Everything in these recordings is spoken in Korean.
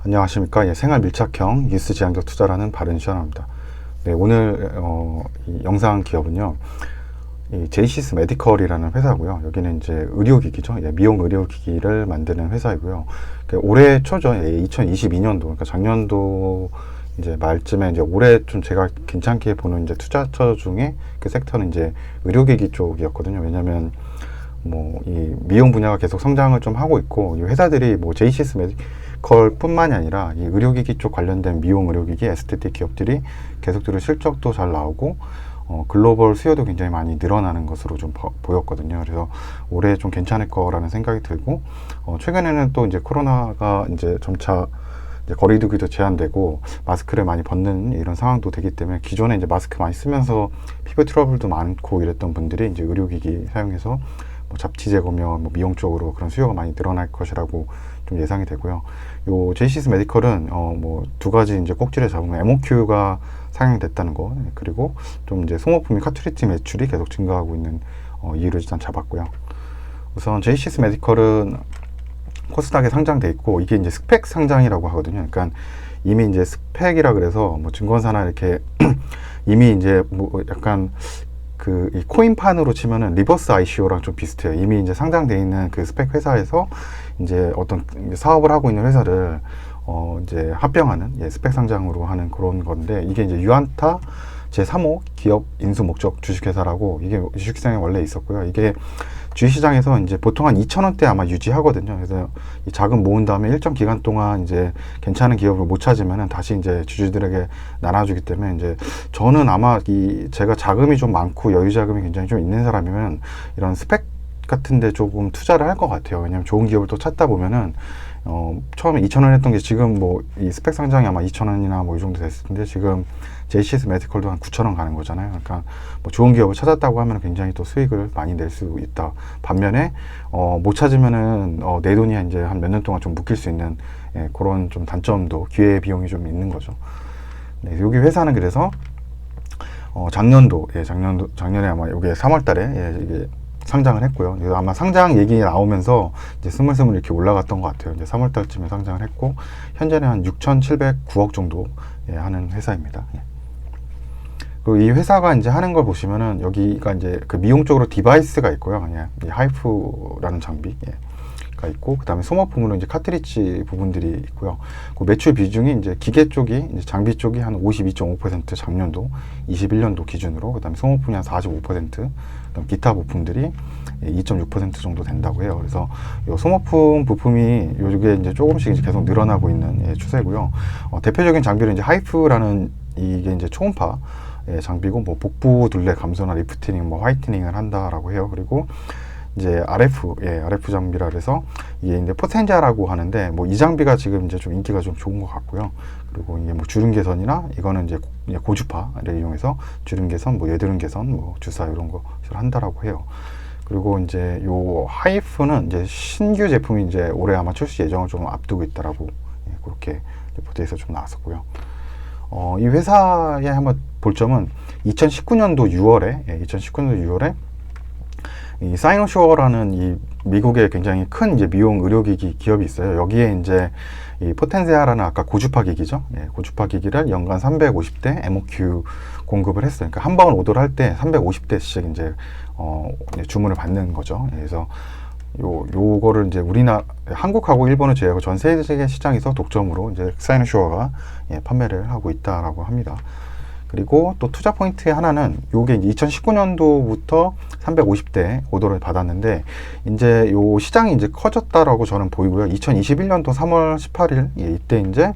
안녕하십니까. 생활 밀착형 ES 지향적 투자라는 바른 시연합니다. 네, 오늘 이 영상 기업은요, 이 제이시스 메디컬이라는 회사고요. 여기는 이제 의료기기죠. 미용 의료기기를 만드는 회사이고요. 올해 초죠. 2022년도, 그러니까 작년도 이제 말쯤에 이제 올해 좀 제가 괜찮게 보는 이제 투자처 중에 그 섹터는 이제 의료기기 쪽이었거든요. 왜냐면 뭐 이 미용 분야가 계속 성장을 좀 하고 있고, 이 회사들이 뭐 제이시스 메디컬 뿐만이 아니라 이 의료기기 쪽 관련된 미용 의료기기 에스테틱 기업들이 계속적으로 실적도 잘 나오고 글로벌 수요도 굉장히 많이 늘어나는 것으로 좀 보였거든요. 그래서 올해 좀 괜찮을 거라는 생각이 들고, 최근에는 또 이제 코로나가 이제 점차 이제 거리두기도 제한되고 마스크를 많이 벗는 이런 상황도 되기 때문에, 기존에 이제 마스크 많이 쓰면서 피부 트러블도 많고 이랬던 분들이 이제 의료기기 사용해서 뭐 잡티 제거며 뭐 미용 쪽으로 그런 수요가 많이 늘어날 것이라고 좀 예상이 되고요. 요 제이시스 메디컬은 뭐 두 가지 이제 꼭지를 잡으면 MOQ가 상향됐다는 거, 그리고 좀 이제 소모품인 카트리지 매출이 계속 증가하고 있는 이유를 일단 잡았고요. 우선 제이시스 메디컬은 코스닥에 상장돼 있고, 이게 이제 스펙 상장이라고 하거든요. 그러니까 이미 이제 스펙이라 그래서 뭐 증권사나 이렇게 이미 이제 뭐 약간 그 이 코인판으로 치면은 리버스 ICO랑 좀 비슷해요. 이미 이제 상장돼 있는 그 스펙 회사에서 이제 어떤 사업을 하고 있는 회사를 이제 합병하는, 스펙 상장으로 하는 그런 건데, 이게 이제 유안타 제3호 기업 인수 목적 주식회사라고, 이게 주식시장에 원래 있었고요. 이게 주식시장에서 이제 보통 한 2,000원대 아마 유지하거든요. 그래서 이 자금 모은 다음에 일정 기간 동안 이제 괜찮은 기업을 못 찾으면은 다시 이제 주주들에게 나눠주기 때문에, 이제 저는 아마 제가 자금이 좀 많고 여유 자금이 굉장히 좀 있는 사람이면 이런 스펙 같은데 조금 투자를 할 것 같아요. 왜냐면 좋은 기업을 또 찾다 보면은 처음에 2,000원 했던 게 지금 뭐 이 스펙 상장이 아마 2,000원이나 뭐 이 정도 됐을 텐데, 지금 제이시스 메디컬도 한 9,000원 가는 거잖아요. 그러니까 뭐 좋은 기업을 찾았다고 하면 굉장히 또 수익을 많이 낼 수 있다. 반면에 못 찾으면은 내 돈이 이제 한 몇 년 동안 좀 묶일 수 있는 그런 좀 단점도, 기회 비용이 좀 있는 거죠. 네, 여기 회사는 그래서 작년에 아마 이게 3월달에 이게 상장을 했고요. 그래서 아마 상장 얘기 나오면서 이제 스물스물 이렇게 올라갔던 것 같아요. 이제 3월달쯤에 상장을 했고, 현재는 한 6,709억 정도 하는 회사입니다. 그리고 이 회사가 이제 하는 걸 보시면은, 여기가 이제 그 미용 쪽으로 디바이스가 있고요. 그냥 이 하이프라는 장비가 있고, 그 다음에 소모품으로 이제 카트리지 부분들이 있고요. 그 매출 비중이 이제 기계 쪽이, 이제 장비 쪽이 한 52.5% 작년도, 21년도 기준으로, 그 다음에 소모품이 한 45%, 기타 부품들이 2.6% 정도 된다고 해요. 그래서 요 소모품 부품이 요게 이제 조금씩 이제 계속 늘어나고 있는 추세고요. 대표적인 장비는 이제 하이프라는, 이게 이제 초음파 장비고, 뭐 복부 둘레 감소나 리프팅, 뭐 화이트닝을 한다라고 해요. 그리고 이제 RF 장비라 그래서 이게 이제 포텐자라고 하는데, 뭐 이 장비가 지금 이제 좀 인기가 좀 좋은 것 같고요. 그리고 이게 뭐 주름 개선이나, 이거는 이제 고주파를 이용해서 주름 개선, 뭐 여드름 개선, 뭐 주사 이런 것을 한다라고 해요. 그리고 이제 요 하이프는 이제 신규 제품이 이제 올해 아마 출시 예정을 좀 앞두고 있다라고 그렇게 보도에서 좀 나왔었고요. 이 회사에 한번 볼 점은 2019년도 6월에 이 사이노슈어라는 이 미국의 굉장히 큰 이제 미용 의료기기 기업이 있어요. 여기에 이제 이 포텐세아라는 아까 고주파 기기죠. 고주파 기기를 연간 350대 MOQ 공급을 했어요. 그러니까 한 번 오더를 할 때 350대씩 이제 주문을 받는 거죠. 그래서 요거를 이제 한국하고 일본을 제외하고 전 세계 시장에서 독점으로 이제 사이노슈어가 판매를 하고 있다라고 합니다. 그리고 또 투자 포인트의 하나는, 요게 이제 2019년도부터 350대 오더를 받았는데, 이제 요 시장이 이제 커졌다라고 저는 보이고요. 2021년도 3월 18일 이때 이제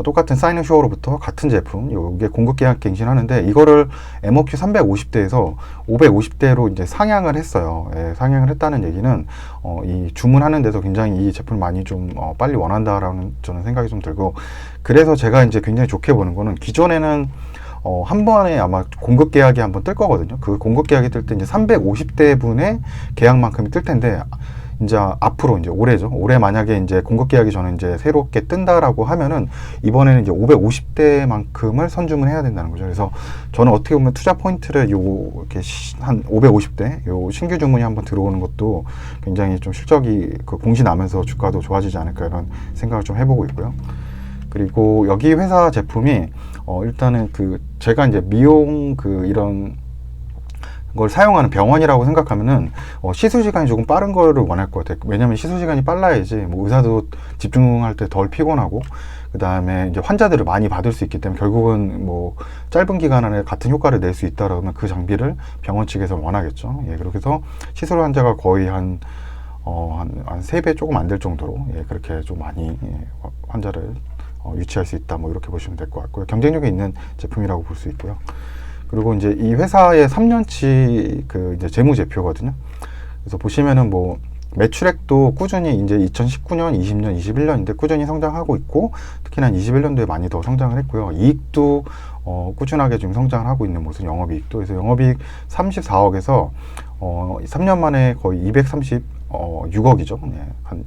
똑같은 사이노슈어로부터 같은 제품, 요게 공급 계약 갱신하는데, 이거를 MOQ 350대에서 550대로 이제 상향을 했어요. 상향을 했다는 얘기는 이 주문하는 데서 굉장히 이 제품을 많이 좀 빨리 원한다라는 저는 생각이 좀 들고, 그래서 제가 이제 굉장히 좋게 보는 거는, 기존에는 한 번에 아마 공급 계약이 한번 뜰 거거든요. 그 공급 계약이 뜰 때 이제 350대 분의 계약만큼이 뜰 텐데, 이제 앞으로 이제 올해죠. 올해 만약에 이제 공급 계약이 저는 이제 새롭게 뜬다라고 하면은, 이번에는 이제 550대만큼을 선주문 해야 된다는 거죠. 그래서 저는 어떻게 보면 투자 포인트를 이렇게 한 550대 요 신규 주문이 한번 들어오는 것도 굉장히 좀 실적이 공시 나면서 주가도 좋아지지 않을까, 이런 생각을 좀 해보고 있고요. 그리고 여기 회사 제품이 일단은 제가 이제 미용 이런 걸 사용하는 병원이라고 생각하면은 시술 시간이 조금 빠른 거를 원할 것 같아요. 왜냐면 시술 시간이 빨라야지 뭐 의사도 집중할 때 덜 피곤하고, 그 다음에 이제 환자들을 많이 받을 수 있기 때문에 결국은 뭐 짧은 기간 안에 같은 효과를 낼 수 있다라면 그 장비를 병원 측에서 원하겠죠. 예, 그렇게 해서 시술 환자가 거의 한 3배 조금 안 될 정도로, 예, 그렇게 좀 많이, 예, 환자를 유치할 수 있다, 뭐 이렇게 보시면 될 것 같고요. 경쟁력이 있는 제품이라고 볼 수 있고요. 그리고 이제 이 회사의 3년치 이제 재무제표거든요. 그래서 보시면은 뭐 매출액도 꾸준히 이제 2019년, 20년, 21년인데 꾸준히 성장하고 있고, 특히나 21년도에 많이 더 성장을 했고요. 이익도 꾸준하게 지금 성장을 하고 있는 모습, 영업이익도. 그래서 영업이익 34억에서 3년 만에 거의 236억이죠. 네, 한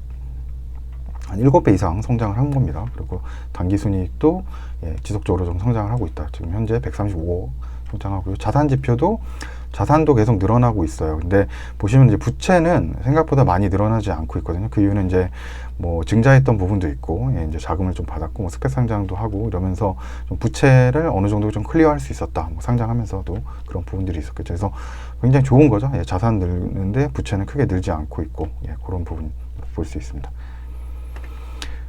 7배 이상 성장을 한 겁니다. 그리고 당기순이익도, 예, 지속적으로 좀 성장을 하고 있다. 지금 현재 135억 성장하고요. 자산 지표도, 자산도 계속 늘어나고 있어요. 근데 보시면 이제 부채는 생각보다 많이 늘어나지 않고 있거든요. 그 이유는 이제 뭐 증자했던 부분도 있고, 예, 이제 자금을 좀 받았고, 뭐 스펙 상장도 하고 이러면서 좀 부채를 어느 정도 좀 클리어할 수 있었다. 뭐 상장하면서도 그런 부분들이 있었겠죠. 그래서 굉장히 좋은 거죠. 예, 자산 늘는데 부채는 크게 늘지 않고 있고, 예, 그런 부분 볼 수 있습니다.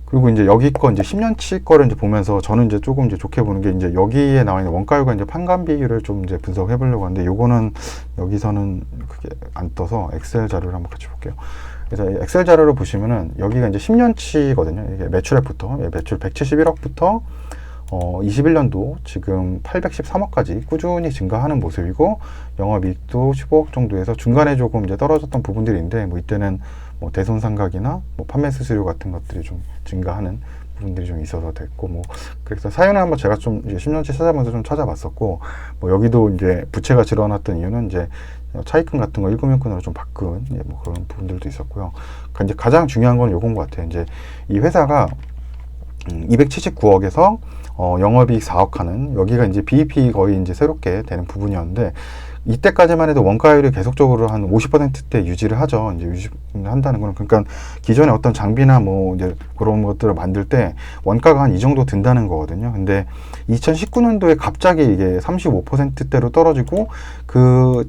그리고 이제 여기 거 이제 10년치 거를 이제 보면서 저는 이제 조금 이제 좋게 보는 게, 이제 여기에 나와 있는 원가율과 이제 판관 비율을 좀 이제 분석해 보려고 하는데, 요거는 여기서는 그게 안 떠서 엑셀 자료를 한번 같이 볼게요. 그래서 엑셀 자료를 보시면은 여기가 이제 10년치거든요. 이게 매출액부터, 예, 매출 171억부터 21년도 지금 813억까지 꾸준히 증가하는 모습이고, 영업이익도 15억 정도에서 중간에 조금 이제 떨어졌던 부분들이 있는데, 뭐 이때는 뭐 대손상각이나 뭐 판매 수수료 같은 것들이 좀 증가하는 부분들이 좀 있어서 됐고, 뭐 그래서 사연을 한번 제가 좀 이제 10년치 찾아보면서 좀 찾아봤었고, 뭐 여기도 이제 부채가 늘어났던 이유는 이제 차입금 같은 거 1금융권으로 좀 바꾼, 예, 뭐 그런 부분들도 있었고요. 그러니까 이제 가장 중요한 건 요건 것 같아요. 이제 이 회사가 279억에서 영업이익 4억 하는, 여기가 이제 BEP 거의 이제 새롭게 되는 부분이었는데, 이때까지만 해도 원가율이 계속적으로 한 50%대 유지를 하죠. 이제 유지한다는 거는, 그러니까 기존에 어떤 장비나 뭐 이제 그런 것들을 만들 때 원가가 한 이 정도 든다는 거거든요. 근데 2019년도에 갑자기 이게 35%대로 떨어지고,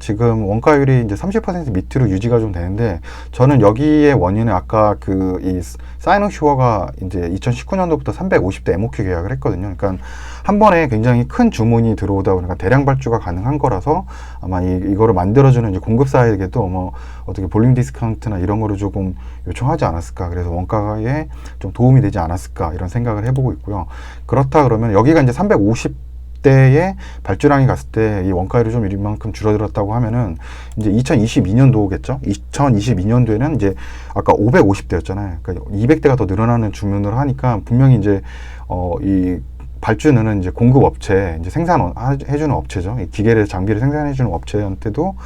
지금 원가율이 이제 30% 밑으로 유지가 좀 되는데, 저는 여기에 원인은 아까 이 사이노휴어가 이제 2019년도부터 350대 MOQ 계약을 했거든요. 그러니까 한 번에 굉장히 큰 주문이 들어오다 보니까 대량 발주가 가능한 거라서, 아마 이거를 만들어주는 이제 공급사에게도 뭐 어떻게 볼륨 디스카운트나 이런 거를 조금 요청하지 않았을까, 그래서 원가에 좀 도움이 되지 않았을까, 이런 생각을 해보고 있고요. 그렇다 그러면 여기가 이제 350대의 발주량이 갔을 때 이 원가율이 좀 이만큼 줄어들었다고 하면은, 이제 2022년도겠죠. 2022년도에는 이제 아까 550대였잖아요. 그러니까 200대가 더 늘어나는 주문을 하니까, 분명히 이제 이 발주는 이제 공급 업체, 이제 생산해주는 업체죠. 이 기계를, 장비를 생산해주는 업체한테도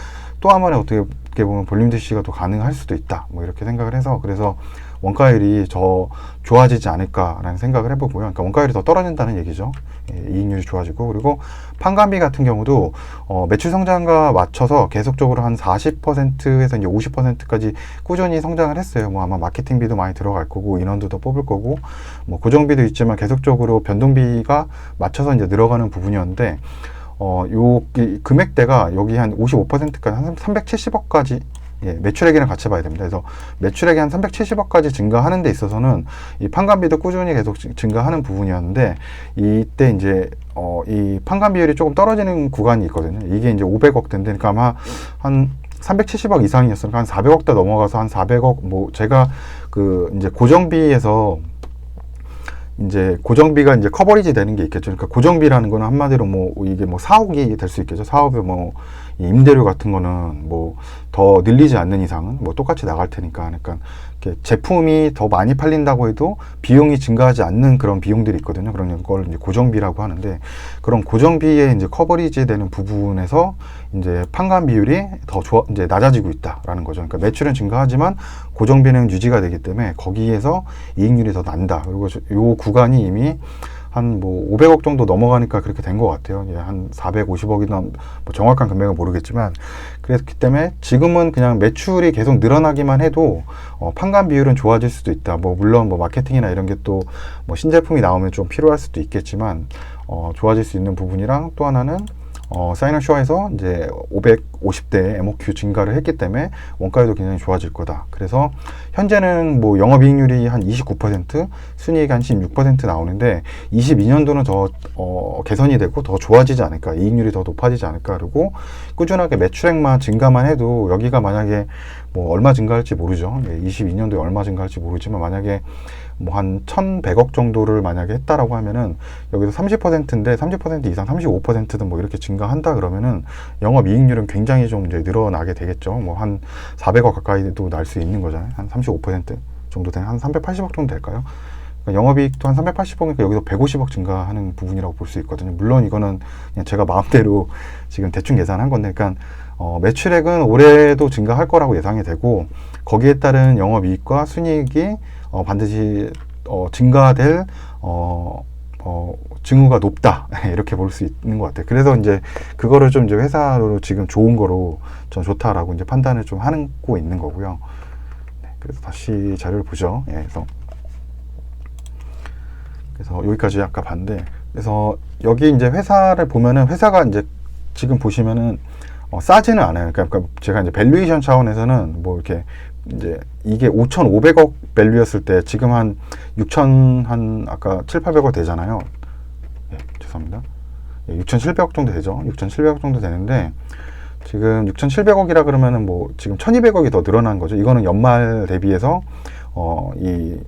또 한 번에 어떻게 보면 볼륨 DC가 더 가능할 수도 있다. 뭐 이렇게 생각을 해서, 그래서 원가율이 더 좋아지지 않을까라는 생각을 해보고요. 그러니까 원가율이 더 떨어진다는 얘기죠. 예, 이익률이 좋아지고, 그리고 판관비 같은 경우도 매출 성장과 맞춰서 계속적으로 한 40%에서 이제 50%까지 꾸준히 성장을 했어요. 뭐 아마 마케팅비도 많이 들어갈 거고, 인원도 더 뽑을 거고, 뭐 고정비도 있지만 계속적으로 변동비가 맞춰서 이제 늘어가는 부분이었는데, 이 금액대가 여기 한 55%까지 한 370억까지, 예, 매출액이랑 같이 봐야 됩니다. 그래서 매출액이 한 370억까지 증가하는 데 있어서는 이 판관비도 꾸준히 계속 증가하는 부분이었는데, 이때 이제 이 판관 비율이 조금 떨어지는 구간이 있거든요. 이게 이제 500억대인데, 그러니까 아마 한 370억 이상이었으니까 한 400억대 넘어가서 한 400억, 뭐 제가 이제 고정비에서 이제 고정비가 이제 커버리지 되는 게 있겠죠. 그러니까 고정비라는 거는 한마디로 뭐 이게 뭐 사옥이 될 수 있겠죠. 사업에 뭐 임대료 같은 거는 뭐 더 늘리지 않는 이상은 뭐 똑같이 나갈 테니까. 그러니까 이렇게 제품이 더 많이 팔린다고 해도 비용이 증가하지 않는 그런 비용들이 있거든요. 그런 걸 이제 고정비라고 하는데, 그런 고정비에 이제 커버리지 되는 부분에서 이제 판관 비율이 더 이제 낮아지고 있다라는 거죠. 그러니까 매출은 증가하지만 고정비는 유지가 되기 때문에 거기에서 이익률이 더 난다. 그리고 요 구간이 이미 한 뭐 500억 정도 넘어가니까 그렇게 된 것 같아요. 예, 한 450억이나 뭐 정확한 금액은 모르겠지만 그랬기 때문에 지금은 그냥 매출이 계속 늘어나기만 해도 판관 비율은 좋아질 수도 있다. 뭐 물론 뭐 마케팅이나 이런 게 또 뭐 신제품이 나오면 좀 필요할 수도 있겠지만 좋아질 수 있는 부분이랑 또 하나는 사이너쇼에서 이제 550대 MOQ 증가를 했기 때문에 원가율도 굉장히 좋아질 거다. 그래서 현재는 뭐 영업이익률이 한 29%, 순이익이 한 16% 나오는데 22년도는 더 개선이 되고 더 좋아지지 않을까, 이익률이 더 높아지지 않을까. 그리고 꾸준하게 매출액만 증가만 해도 여기가 만약에 뭐 얼마 증가할지 모르죠. 22년도에 얼마 증가할지 모르지만 만약에 뭐 한 1,100억 정도를 만약에 했다라고 하면은 여기서 30%인데 30% 이상 35%든 뭐 이렇게 증가한다 그러면은 영업이익률은 굉장히 좀 이제 늘어나게 되겠죠. 뭐 한 400억 가까이도 날 수 있는 거잖아요. 한 35% 정도 되는 한 380억 정도 될까요? 그러니까 영업이익도 한 380억이니까 여기서 150억 증가하는 부분이라고 볼 수 있거든요. 물론 이거는 그냥 제가 마음대로 지금 대충 계산한 건데, 그러니까 매출액은 올해도 증가할 거라고 예상이 되고 거기에 따른 영업이익과 순이익이 반드시 증가될 징후가 높다 이렇게 볼 수 있는 것 같아요. 그래서 이제 그거를 좀 이제 회사로 지금 좋은 거로 전 좋다라고 이제 판단을 좀 하고 있는 거고요. 네, 그래서 다시 자료를 보죠. 예, 그래서 여기까지 아까 봤는데, 그래서 여기 이제 회사를 보면은 회사가 이제 지금 보시면은 싸지는 않아요. 그러니까 제가 이제 밸류에이션 차원에서는 뭐 이렇게 이제 이게 5,500억 밸류였을 때 지금 한 6,000, 한 아까 7,800억 되잖아요. 예, 죄송합니다. 예, 6,700억 정도 되죠. 6,700억 정도 되는데 지금 6,700억이라 그러면은 뭐 지금 1,200억이 더 늘어난 거죠. 이거는 연말 대비해서 이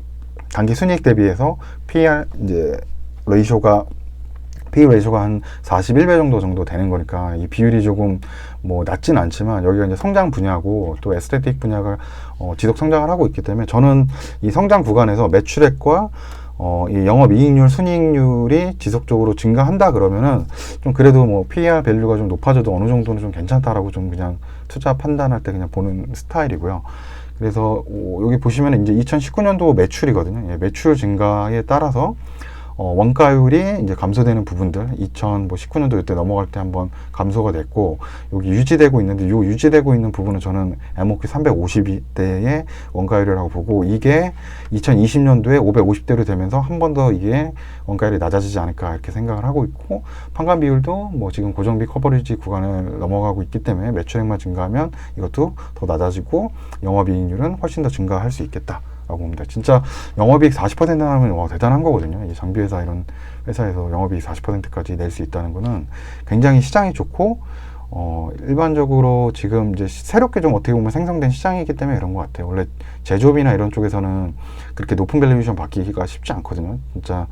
단기 순이익 대비해서 PER 이제 레이쇼가 P/E 레이쇼가 한 41배 정도 되는 거니까 이 비율이 조금 뭐 낮진 않지만 여기가 이제 성장 분야고 또 에스테틱 분야가 지속 성장을 하고 있기 때문에 저는 이 성장 구간에서 매출액과 이 영업이익률, 순이익률이 지속적으로 증가한다 그러면은 좀 그래도 뭐 PER 밸류가 좀 높아져도 어느 정도는 좀 괜찮다라고 좀 그냥 투자 판단할 때 그냥 보는 스타일이고요. 그래서 여기 보시면 이제 2019년도 매출이거든요. 예, 매출 증가에 따라서 원가율이 이제 감소되는 부분들 2019년도 이때 넘어갈 때 한번 감소가 됐고 여기 유지되고 있는데 이 유지되고 있는 부분은 저는 MOQ 350대의 원가율이라고 보고 이게 2020년도에 550대로 되면서 한 번 더 이게 원가율이 낮아지지 않을까 이렇게 생각을 하고 있고 판관 비율도 뭐 지금 고정비 커버리지 구간을 넘어가고 있기 때문에 매출액만 증가하면 이것도 더 낮아지고 영업이익률은 훨씬 더 증가할 수 있겠다 라고 봅니다. 진짜 영업이익 40% 나오면 와, 대단한 거거든요. 이 장비회사 이런 회사에서 영업이익 40%까지 낼 수 있다는 거는 굉장히 시장이 좋고 일반적으로 지금 이제 새롭게 좀 어떻게 보면 생성된 시장이기 때문에 그런 것 같아요. 원래 제조업이나 이런 쪽에서는 그렇게 높은 밸류에이션 받기가 쉽지 않거든요. 진짜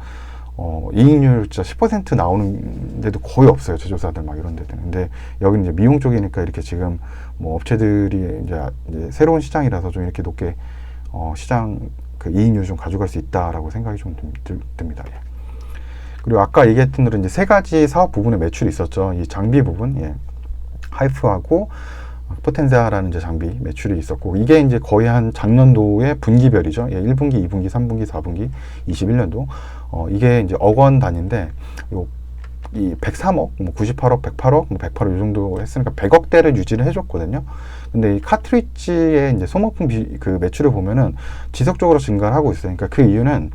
이익률 진짜 10% 나오는데도 거의 없어요. 제조사들 막 이런 데들. 근데 여기는 이제 미용 쪽이니까 이렇게 지금 뭐 업체들이 이제 새로운 시장이라서 좀 이렇게 높게 시장 그 이익률 좀 가져갈 수 있다라고 생각이 좀 듭니다. 예. 그리고 아까 얘기했던 대로 이제 세 가지 사업 부분의 매출이 있었죠. 이 장비 부분, 예. 하이프하고 포텐자라는 이제 장비 매출이 있었고 이게 이제 거의 한 작년도의 분기별이죠. 예, 1분기, 2분기, 3분기, 4분기, 21년도 이게 이제 억 원 단위인데 이 103억, 뭐 98억, 108억, 뭐 108억 이 정도 했으니까 100억대를 유지를 해줬거든요. 근데 이 카트리지의 이제 소모품 그 매출을 보면은 지속적으로 증가를 하고 있어요. 그러니까 그 이유는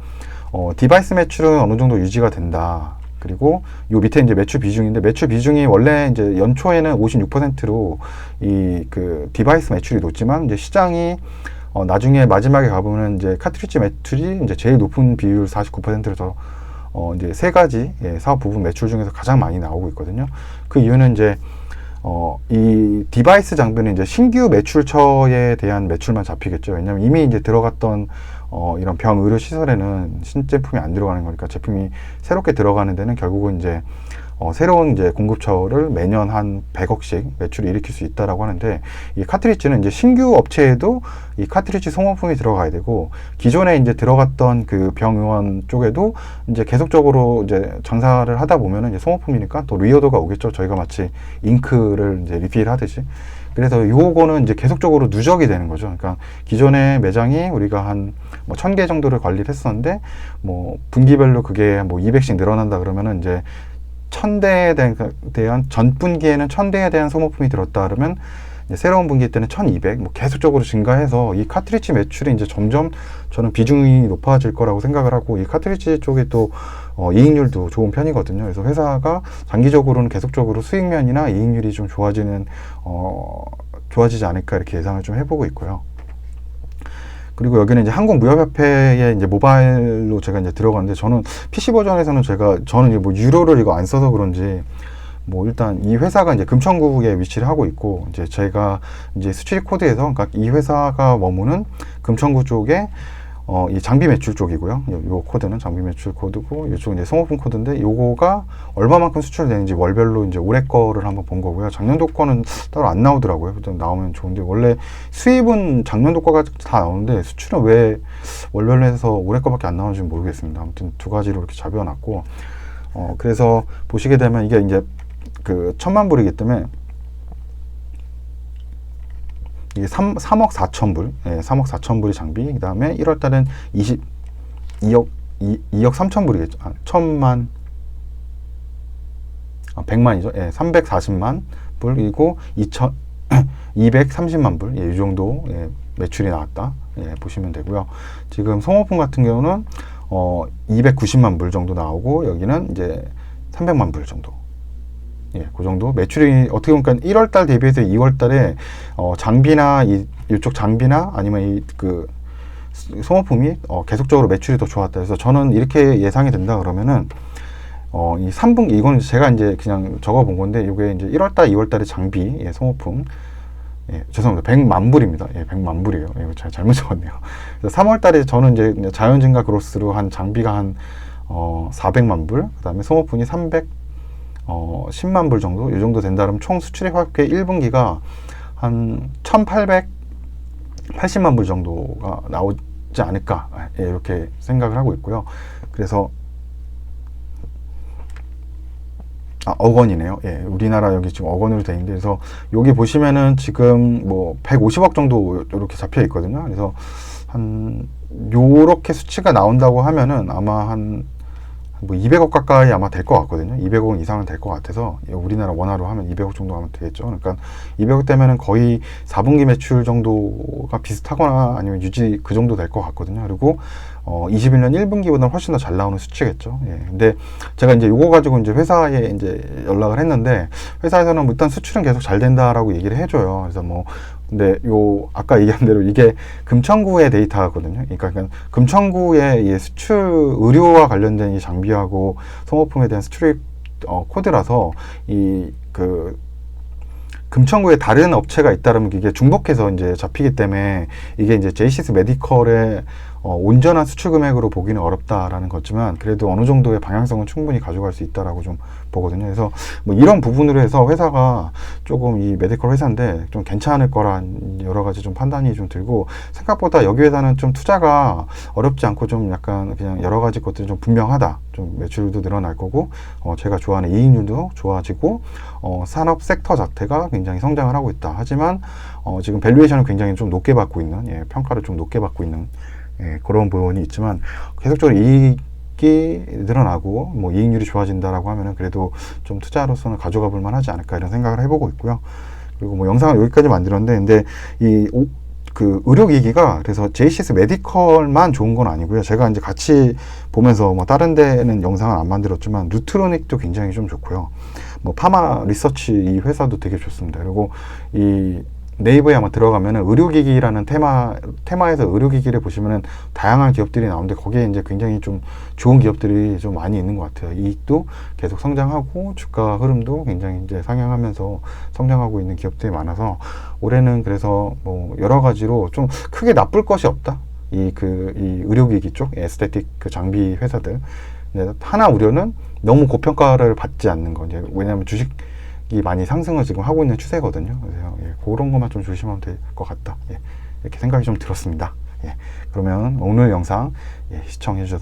디바이스 매출은 어느 정도 유지가 된다. 그리고 요 밑에 이제 매출 비중인데 매출 비중이 원래 이제 연초에는 56%로 이 그 디바이스 매출이 높지만 이제 시장이 나중에 마지막에 가보면 이제 카트리지 매출이 이제 제일 높은 비율 49%를 더 이제 세 가지 사업 부분 매출 중에서 가장 많이 나오고 있거든요. 그 이유는 이제 이 디바이스 장비는 이제 신규 매출처에 대한 매출만 잡히겠죠. 왜냐면 이미 이제 들어갔던 이런 병 의료 시설에는 신제품이 안 들어가는 거니까 제품이 새롭게 들어가는 데는 결국은 이제 새로운 이제 공급처를 매년 한 100억씩 매출을 일으킬 수 있다라고 하는데, 이 카트리지는 이제 신규 업체에도 이 카트리지 소모품이 들어가야 되고, 기존에 이제 들어갔던 그 병원 쪽에도 이제 계속적으로 이제 장사를 하다 보면은 이제 소모품이니까 또 리오더가 오겠죠. 저희가 마치 잉크를 이제 리필 하듯이. 그래서 요거는 이제 계속적으로 누적이 되는 거죠. 그러니까 기존의 매장이 우리가 한 뭐 1000개 정도를 관리를 했었는데, 뭐 분기별로 그게 뭐 200씩 늘어난다 그러면은 이제 1000대에 대한 전 분기에는 1000대에 대한 소모품이 들었다 그러면 이제 새로운 분기 때는 1200, 뭐 계속적으로 증가해서 이 카트리지 매출이 이제 점점 저는 비중이 높아질 거라고 생각을 하고, 이 카트리지 쪽에 또 이익률도 좋은 편이거든요. 그래서 회사가 장기적으로는 계속적으로 수익면이나 이익률이 좀 좋아지지 않을까 이렇게 예상을 좀 해보고 있고요. 그리고 여기는 이제 한국무역협회에 이제 모바일로 제가 이제 들어갔는데, 저는 PC 버전에서는 저는 이제 뭐 유로를 이거 안 써서 그런지 뭐 일단 이 회사가 이제 금천구에 위치를 하고 있고, 이제 제가 이제 수출입 코드에서, 그러니까 이 회사가 머무는 금천구 쪽에 이 장비 매출 쪽이고요. 요 코드는 장비 매출 코드고, 이쪽 이제 소모품 코드인데, 요거가 얼마만큼 수출되는지 월별로 이제 올해 거를 한번 본 거고요. 작년도 거는 따로 안 나오더라고요. 나오면 좋은데, 원래 수입은 작년도 거가 다 나오는데 수출은 왜 월별로 해서 올해 거밖에 안 나오는지 모르겠습니다. 아무튼 두 가지로 이렇게 잡아놨고, 그래서 보시게 되면 이게 이제 그 1000만 불이기 때문에 이게 3억 4천 불, 3억 4천 불이 장비, 그 다음에 1월 달엔 2억 3천 불이겠죠. 100만이죠. 340만 불이고 230만 불, 이 정도 매출이 나왔다. 보시면 되고요. 지금 소모품 같은 경우는 290만 불 정도 나오고, 여기는 이제 300만 불 정도. 그 정도 매출이 어떻게 보면 1월 달 대비해서 2월 달에 장비나 이쪽 장비나 아니면 그 소모품이 계속적으로 매출이 더 좋았다. 그래서 저는 이렇게 예상이 된다 그러면은 이 3분기, 이건 제가 이제 그냥 적어 본 건데, 이게 이제 1월 달, 2월 달에 장비, 소모품, 죄송합니다. 100만 불입니다. 100만 불이에요. 이거 잘못 적었네요. 그래서 3월 달에 저는 이제 자연 증가 그로스로 한 장비가 한 400만 불, 그 다음에 소모품이 10만 불 정도, 이 정도 된다 그러면 총 수출입 합계 1분기가 한 1880만 불 정도가 나오지 않을까, 이렇게 생각을 하고 있고요. 그래서 억 원이네요. 우리나라 여기 지금 억 원으로 돼 있는데, 그래서 여기 보시면은 지금 뭐 150억 정도 이렇게 잡혀 있거든요. 그래서 한 요렇게 수치가 나온다고 하면은 아마 한 뭐 200억 가까이 아마 될 것 같거든요. 200억 이상은 될 것 같아서, 우리나라 원화로 하면 200억 정도 하면 되겠죠. 그러니까 200억 되면은 거의 4분기 매출 정도가 비슷하거나 아니면 유지 그 정도 될 것 같거든요. 그리고 21년 1분기보다는 훨씬 더 잘 나오는 수치겠죠. 근데 제가 이제 요거 가지고 이제 회사에 이제 연락을 했는데, 회사에서는 일단 수출은 계속 잘 된다라고 얘기를 해줘요. 그래서 뭐 근데 아까 얘기한 대로 이게 금천구의 데이터거든요. 그러니까 금천구의 수출 의료와 관련된 이 장비하고 소모품에 대한 수출입 코드라서, 금천구에 다른 업체가 있다면 이게 중복해서 이제 잡히기 때문에, 이게 이제 제이시스 메디컬의 온전한 수출 금액으로 보기는 어렵다라는 거지만, 그래도 어느 정도의 방향성은 충분히 가져갈 수 있다라고 좀 보거든요. 그래서 뭐 이런 부분으로 해서 회사가 조금, 이 메디컬 회사인데 좀 괜찮을 거란 여러 가지 좀 판단이 좀 들고, 생각보다 여기 회사는 좀 투자가 어렵지 않고 좀 약간 그냥 여러 가지 것들이 좀 분명하다. 좀 매출도 늘어날 거고, 제가 좋아하는 이익률도 좋아지고, 산업 섹터 자체가 굉장히 성장을 하고 있다. 하지만 지금 밸류에이션을 굉장히 좀 높게 받고 있는, 평가를 좀 높게 받고 있는 그런 부분이 있지만, 계속적으로 이익이 늘어나고 뭐 이익률이 좋아진다라고 하면은 그래도 좀 투자로서는 가져가 볼 만하지 않을까, 이런 생각을 해보고 있고요. 그리고 뭐 영상을 여기까지 만들었는데, 근데 그 의료기기가, 그래서 제이시스 메디컬만 좋은 건 아니고요. 제가 이제 같이 보면서 뭐 다른 데는 영상을 안 만들었지만 루트로닉도 굉장히 좀 좋고요. 뭐 파마 리서치 이 회사도 되게 좋습니다. 그리고 이 네이버에 아마 들어가면은 의료기기라는 테마에서 의료기기를 보시면은 다양한 기업들이 나오는데, 거기에 이제 굉장히 좀 좋은 기업들이 좀 많이 있는 것 같아요. 이익도 계속 성장하고 주가 흐름도 굉장히 이제 상향하면서 성장하고 있는 기업들이 많아서, 올해는 그래서 뭐 여러 가지로 좀 크게 나쁠 것이 없다. 이 의료기기 쪽 에스테틱 그 장비 회사들, 근데 하나 우려는 너무 고평가를 받지 않는 거. 이제 왜냐하면 주식이 많이 상승을 지금 하고 있는 추세거든요. 그래서 예, 그런 것만 좀 조심하면 될 것 같다. 예, 이렇게 생각이 좀 들었습니다. 예, 그러면 오늘 영상 예, 시청해 주셔서